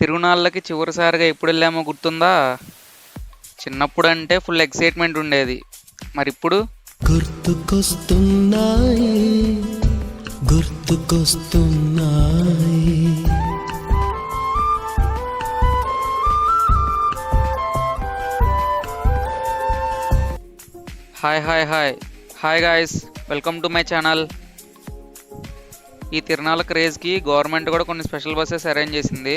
తిరునాళ్ళకి చివరిసారిగా ఎప్పుడు వెళ్ళామో గుర్తుందా? చిన్నప్పుడు అంటే ఫుల్ ఎక్సైట్మెంట్ ఉండేది. మరిప్పుడు గుర్తుకొస్తున్నాయి గుర్తుకొస్తున్నాయి. Hi guys, welcome to my channel. ఈ తిరునాళ్ళ క్రేజ్కి గవర్నమెంట్ కూడా కొన్ని స్పెషల్ బస్సెస్ అరేంజ్ చేసింది.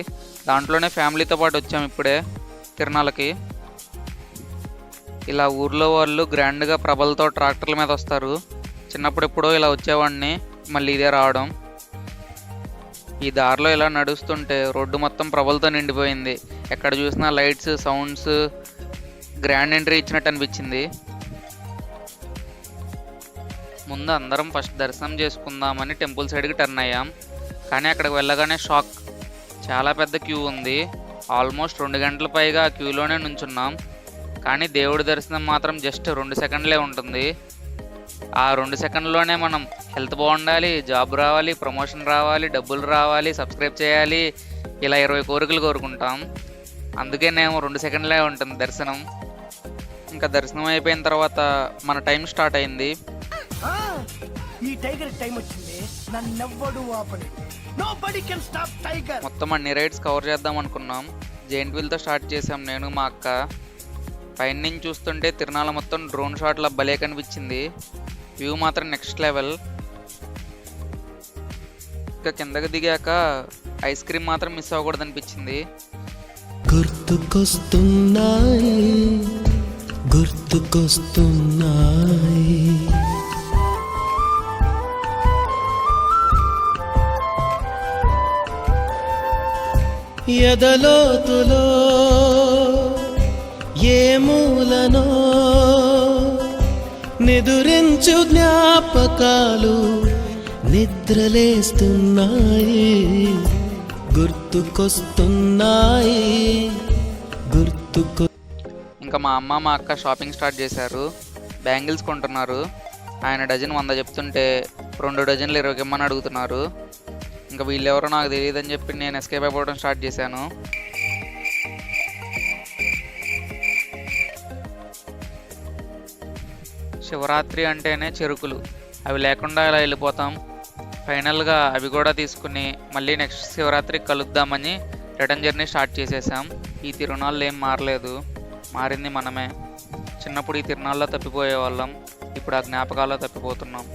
దాంట్లోనే ఫ్యామిలీతో పాటు వచ్చాం ఇప్పుడే తిరునాళ్ళకి. ఇలా ఊర్లో వాళ్ళు గ్రాండ్గా ప్రభలతో ట్రాక్టర్ల మీద వస్తారు. చిన్నప్పుడు ఎప్పుడో ఇలా వచ్చేవాడిని, మళ్ళీ ఇదే రావడం. ఈ దారిలో ఇలా నడుస్తుంటే రోడ్డు మొత్తం ప్రభలతో నిండిపోయింది. ఎక్కడ చూసినా లైట్స్, సౌండ్స్, గ్రాండ్ ఎంట్రీ ఇచ్చినట్టు అనిపించింది. ముందు అందరం ఫస్ట్ దర్శనం చేసుకుందామని టెంపుల్ సైడ్కి టర్న్ అయ్యాం. కానీ అక్కడికి వెళ్ళగానే షాక్. చాలా పెద్ద క్యూ ఉంది. ఆల్మోస్ట్ 2 గంటల పైగా ఆ క్యూలోనే నుంచున్నాం. కానీ దేవుడి దర్శనం మాత్రం జస్ట్ 2 సెకండ్లే ఉంటుంది. ఆ 2 సెకండ్లోనే మనం హెల్త్ బాగుండాలి, జాబ్ రావాలి, ప్రమోషన్ రావాలి, డబ్బులు రావాలి, సబ్స్క్రైబ్ చేయాలి, ఇలా 20 కోరికలు కోరుకుంటాం. అందుకేనేమో 2 సెకండ్లే ఉంటుంది దర్శనం. ఇంకా దర్శనం అయిపోయిన తర్వాత మన టైం స్టార్ట్ అయింది. ఈ టైగర్ టైం వచ్చింది, నన్నెవ్వడు ఆపని. Nobody can stop tiger. మొత్తం అన్ని రైడ్స్ కవర్ చేద్దాం అనుకున్నాం. జైంట్ వీల్తో స్టార్ట్ చేసాం నేను, మా అక్క. పైన నుంచి చూస్తుంటే తిరునాళ్ళ మొత్తం డ్రోన్ షాట్ల భలే కనిపించింది. వ్యూ మాత్రం నెక్స్ట్ లెవెల్. ఇంకా కిందకి దిగాక ఐస్ క్రీమ్ మాత్రం మిస్ అవ్వకూడదు అనిపించింది. గుర్తుకొస్తున్నాయి గుర్తుకొస్తున్నాయి. ఎదలోతులో ఏ మూలనో నిదురించు జ్ఞాపకాలు నిద్రలేస్తున్నాయి. గుర్తుకొస్తున్నాయి ఇంకా మా అమ్మ, మా అక్క షాపింగ్ స్టార్ట్ చేశారు. బ్యాంగిల్స్ కొంటున్నారు. ఆయన డజన్ 100 చెప్తుంటే 2 డజన్లు 20 ఇమ్మని అడుగుతున్నారు. ఇంకా వీళ్ళెవరో నాకు తెలియదని చెప్పి నేను ఎస్కేప్ అయిపోవడం స్టార్ట్ చేశాను. శివరాత్రి అంటేనే చెరుకులు. అవి లేకుండా ఇలా వెళ్ళిపోతాం. ఫైనల్గా అవి కూడా తీసుకుని మళ్ళీ నెక్స్ట్ శివరాత్రికి కలుద్దామని రిటర్న్ జర్నీ స్టార్ట్ చేసేసాం. ఈ తిరునాళ్ళు ఏం మారలేదు, మారింది మనమే. చిన్నప్పుడు ఈ తిరునాళ్ళలో తప్పిపోయే వాళ్ళం, ఇప్పుడు ఆ జ్ఞాపకాల్లో తప్పిపోతున్నాం.